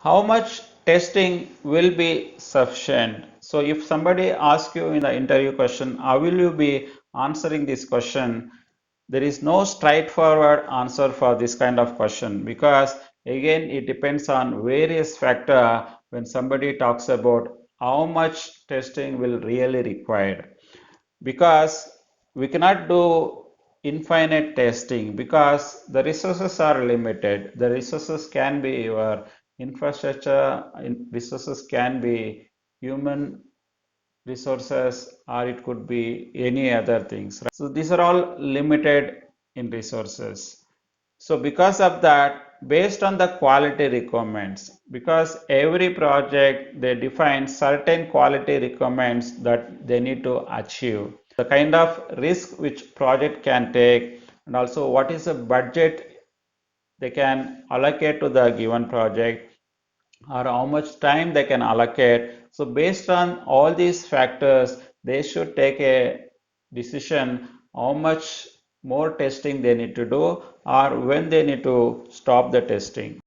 How much testing will be sufficient? So if somebody asks you in the interview question, how will you be answering this question? There is no straightforward answer for this kind of question, because again it depends on various factors when somebody talks about how much testing will really required, because we cannot do infinite testing because the resources are limited. The resources can be your infrastructure, resources can be human resources, or it could be any other things. So these are all limited in resources. So because of that, based on the quality requirements, because every project they define certain quality requirements that they need to achieve, the kind of risk which project can take, and also what is the budget they can allocate to the given project, or how much time they can allocate. So based on all these factors, they should take a decision how much more testing they need to do or when they need to stop the testing.